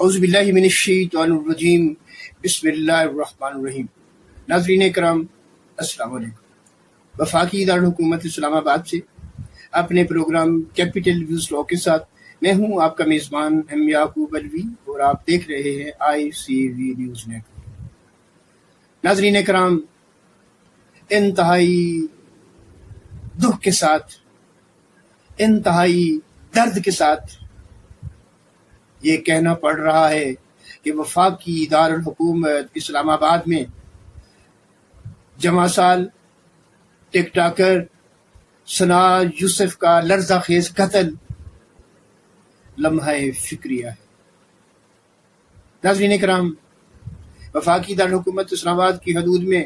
اعوذ باللہ من الشیطان الرجیم بسم اللہ الرحمن الرحیم۔ ناظرین کرام السلام علیکم۔ وفاقی دارالحکومت اسلام آباد سے اپنے پروگرام کیپٹل ویوز لاء کے ساتھ میں ہوں آپ کا میزبان ایم یعقوب الوی، اور آپ دیکھ رہے ہیں ICV نیوز نیٹ ورک۔ ناظرین کرام، انتہائی دکھ کے ساتھ، انتہائی درد کے ساتھ یہ کہنا پڑ رہا ہے کہ وفاقی دارالحکومت اسلام آباد میں جمع سال ٹک ٹاکر ثنا یوسف کا لرزہ خیز قتل لمحہ فکریہ ہے۔ ناظرین کرام، وفاقی دارالحکومت اسلام آباد کی حدود میں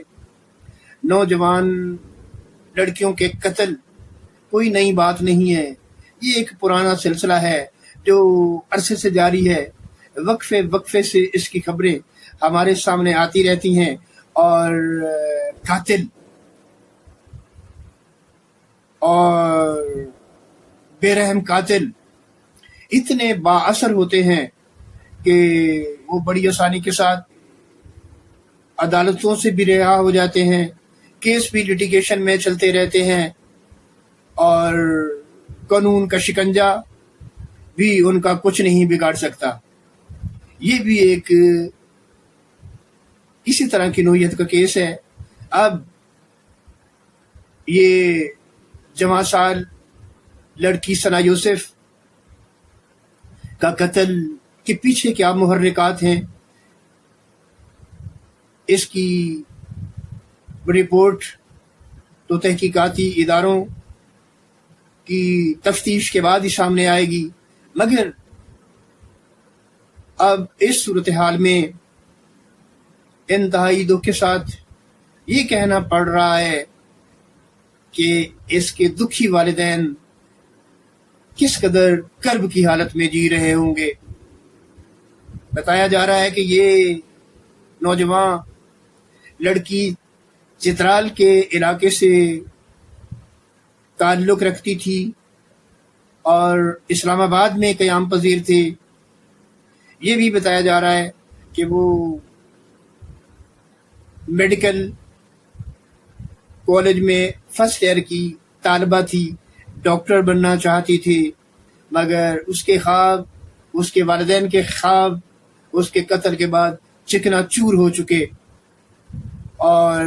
نوجوان لڑکیوں کے قتل کوئی نئی بات نہیں ہے، یہ ایک پرانا سلسلہ ہے جو عرصے سے جاری ہے۔ وقفے سے اس کی خبریں ہمارے سامنے آتی رہتی ہیں، اور قاتل اور بے رحم قاتل اتنے با اثر ہوتے ہیں کہ وہ بڑی آسانی کے ساتھ عدالتوں سے بھی رہا ہو جاتے ہیں، کیس بھی لٹیگیشن میں چلتے رہتے ہیں، اور قانون کا شکنجہ بھی ان کا کچھ نہیں بگاڑ سکتا۔ یہ بھی ایک اسی طرح کی نوعیت کا کیس ہے۔ اب یہ جمع سال لڑکی ثنا یوسف کا قتل کے پیچھے کیا محرکات ہیں، اس کی رپورٹ تو تحقیقاتی اداروں کی تفتیش کے بعد ہی سامنے آئے گی، مگر اب اس صورتحال میں انتہائی دکھ کے ساتھ یہ کہنا پڑ رہا ہے کہ اس کے دکھی والدین کس قدر کرب کی حالت میں جی رہے ہوں گے۔ بتایا جا رہا ہے کہ یہ نوجوان لڑکی چترال کے علاقے سے تعلق رکھتی تھی اور اسلام آباد میں قیام پذیر تھے۔ یہ بھی بتایا جا رہا ہے کہ وہ میڈیکل کالج میں فرسٹ ایئر کی طالبہ تھی، ڈاکٹر بننا چاہتی تھی، مگر اس کے خواب، اس کے والدین کے خواب اس کے قتل کے بعد چکنا چور ہو چکے، اور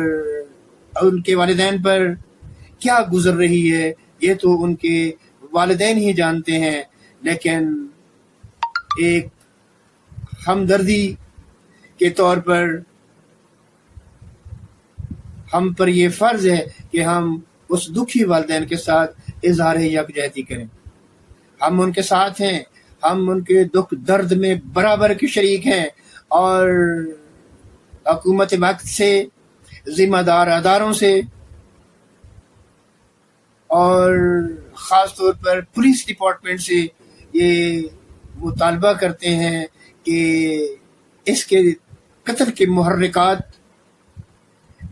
ان کے والدین پر کیا گزر رہی ہے یہ تو ان کے والدین ہی جانتے ہیں، لیکن ایک ہمدردی کے طور پر ہم پر یہ فرض ہے کہ ہم اس دکھی والدین کے ساتھ اظہار یکجہتی کریں۔ ہم ان کے ساتھ ہیں، ہم ان کے دکھ درد میں برابر کے شریک ہیں، اور حکومت وقت سے، ذمہ دار اداروں سے، اور خاص طور پر پولیس ڈپارٹمنٹ سے یہ مطالبہ کرتے ہیں کہ اس کے قتل کے محرکات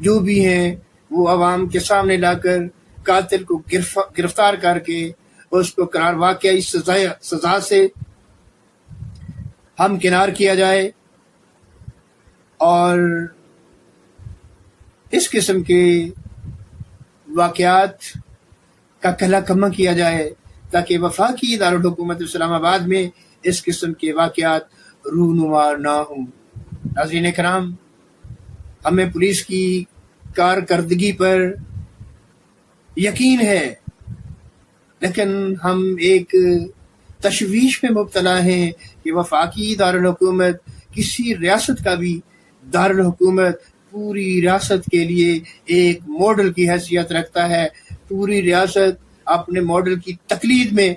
جو بھی ہیں وہ عوام کے سامنے لا کر قاتل کو گرفتار کر کے اس کو قرار واقعی سزا سے ہمکنار کیا جائے، اور اس قسم کے واقعات کا کلا کما کیا جائے، تاکہ وفاقی دارالحکومت اسلام آباد میں اس قسم کے واقعات رونما نہ ہوں۔ ناظرین کرام، ہمیں پولیس کی کارکردگی پر یقین ہے، لیکن ہم ایک تشویش میں مبتلا ہیں کہ وفاقی دارالحکومت کسی ریاست کا بھی دارالحکومت پوری ریاست کے لیے ایک ماڈل کی حیثیت رکھتا ہے۔ پوری ریاست اپنے ماڈل کی تقلید میں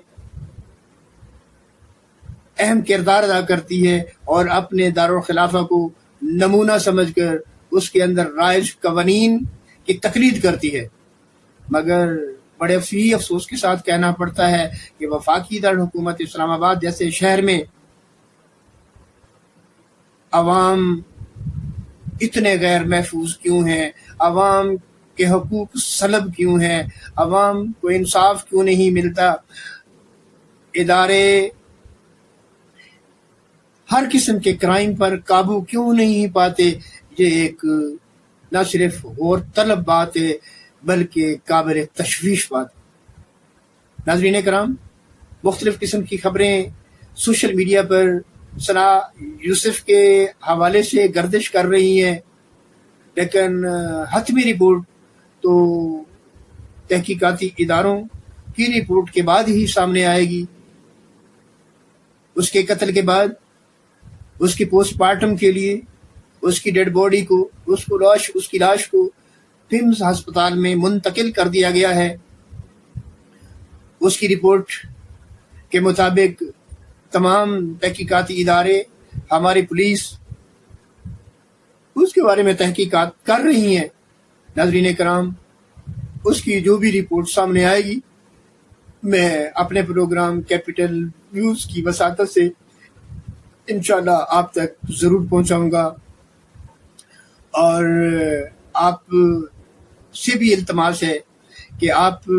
اہم کردار ادا کرتی ہے، اور اپنے دارالخلافہ کو نمونہ سمجھ کر اس کے اندر رائج قوانین کی تقلید کرتی ہے، مگر بڑے افسوس کے ساتھ کہنا پڑتا ہے کہ وفاقی دارالحکومت اسلام آباد جیسے شہر میں عوام اتنے غیر محفوظ کیوں ہیں، عوام کے حقوق سلب کیوں ہیں، عوام کو انصاف کیوں نہیں ملتا، ادارے ہر قسم کے کرائم پر قابو کیوں نہیں پاتے؟ یہ ایک نہ صرف غور طلب بات ہے بلکہ قابل تشویش بات ہے۔ ناظرین کرام، مختلف قسم کی خبریں سوشل میڈیا پر ثنا یوسف کے حوالے سے گردش کر رہی ہیں، لیکن حتمی رپورٹ تو تحقیقاتی اداروں کی رپورٹ کے بعد ہی سامنے آئے گی۔ اس کے قتل کے بعد اس کی پوسٹ مارٹم کے لیے اس کی ڈیڈ باڈی کو اس کی لاش کو پمز ہسپتال میں منتقل کر دیا گیا ہے۔ اس کی رپورٹ کے مطابق تمام تحقیقاتی ادارے، ہماری پولیس اس کے بارے میں تحقیقات کر رہی ہیں۔ ناظرین کرام، اس کی جو بھی رپورٹ سامنے آئے گی میں اپنے پروگرام کیپٹل ویوز کی وساطت سے انشاءاللہ آپ تک ضرور پہنچاؤں گا، اور آپ سے بھی التماس ہے کہ آپ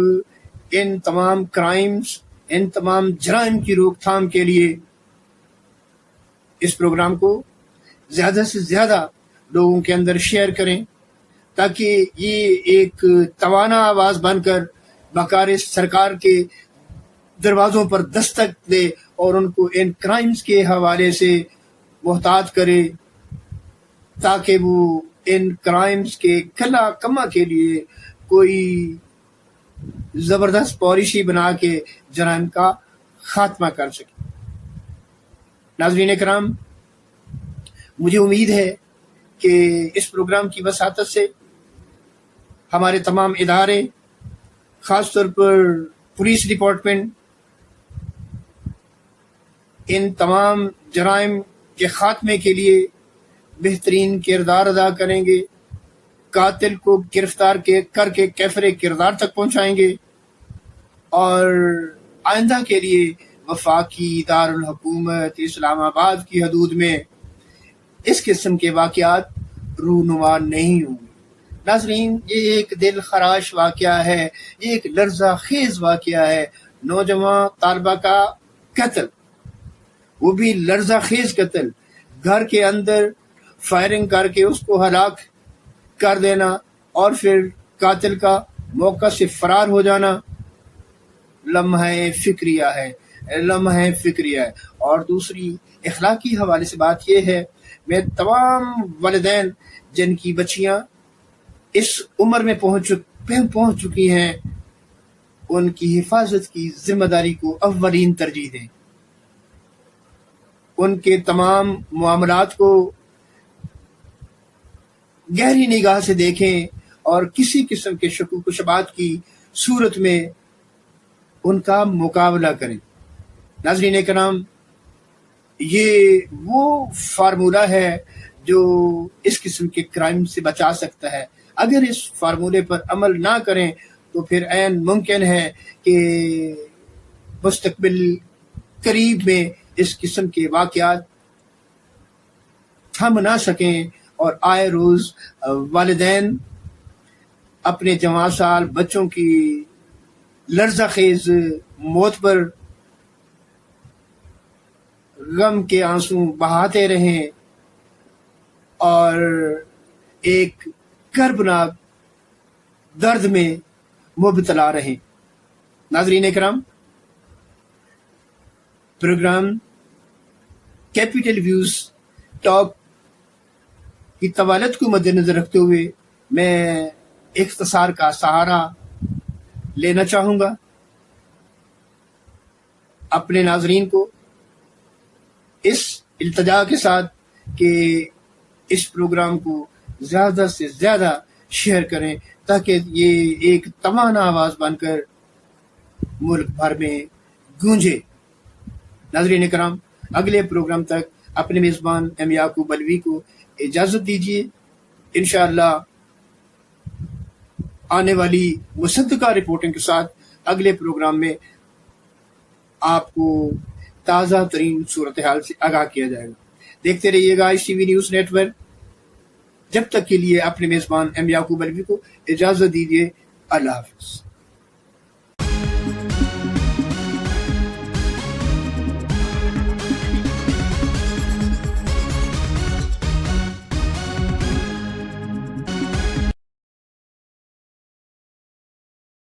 ان تمام کرائمز، ان تمام جرائم کی روک تھام کے لیے اس پروگرام کو زیادہ سے زیادہ لوگوں کے اندر شیئر کریں، تاکہ یہ ایک توانا آواز بن کر بکار سرکار کے دروازوں پر دستک دے اور ان کو ان کرائمز کے حوالے سے محتاط کرے، تاکہ وہ ان کرائمز کے کلا کما کے لیے کوئی زبردست پالیسی بنا کے جرائم کا خاتمہ کر سکے۔ ناظرین کرام، مجھے امید ہے کہ اس پروگرام کی وساطت سے ہمارے تمام ادارے، خاص طور پر پولیس ڈپارٹمنٹ، ان تمام جرائم کے خاتمے کے لیے بہترین کردار ادا کریں گے، قاتل کو گرفتار کر کے کیفر کردار تک پہنچائیں گے، اور آئندہ کے لیے وفاقی دارالحکومت اسلام آباد کی حدود میں اس قسم کے واقعات رونما نہیں ہوں گے۔ ناظرین، یہ ایک دل خراش واقعہ ہے، یہ ایک لرزہ خیز واقعہ ہے۔ نوجوان طالبہ کا قتل، وہ بھی لرزہ خیز قتل، گھر کے اندر فائرنگ کر کے اس کو ہلاک کر دینا اور پھر قاتل کا موقع سے فرار ہو جانا، لمحہ فکریہ ہے۔ اور دوسری اخلاقی حوالے سے بات یہ ہے، میں تمام والدین جن کی بچیاں اس عمر میں پہنچ چکی ہیں، ان کی حفاظت کی ذمہ داری کو اولین ترجیح دیں، ان کے تمام معاملات کو گہری نگاہ سے دیکھیں اور کسی قسم کے شکوک و شبہات کی صورت میں ان کا مقابلہ کریں۔ ناظرین کرام، یہ وہ فارمولہ ہے جو اس قسم کے کرائم سے بچا سکتا ہے۔ اگر اس فارمولے پر عمل نہ کریں تو پھر عین ممکن ہے کہ مستقبل قریب میں اس قسم کے واقعات تھم نہ سکیں، اور آئے روز والدین اپنے جوان سال بچوں کی لرزہ خیز موت پر غم کے آنسو بہاتے رہیں اور ایک کربناک درد میں مبتلا رہیں۔ ناظرین کرام، پروگرام کیپٹل ویوز ٹاک کی طوالت کو مد نظر رکھتے ہوئے میں اختصار کا سہارا لینا چاہوں گا۔ اپنے ناظرین کو اس التجا کے ساتھ کہ اس پروگرام کو زیادہ سے زیادہ شیئر کریں، تاکہ یہ ایک توانا آواز بن کر ملک بھر میں گونجے۔ ناظرین کرام، اگلے پروگرام تک اپنے میزبان ایم یعقوب علوی کو اجازت دیجیے۔ انشاءاللہ آنے والی مصدقہ رپورٹنگ کے ساتھ اگلے پروگرام میں آپ کو تازہ ترین صورتحال سے آگاہ کیا جائے گا۔ دیکھتے رہیے گا اس T V news network. جب تک کے لیے اپنے میزبان ایم یعقوب علوی کو اجازت دیجیے۔ اللہ حافظ۔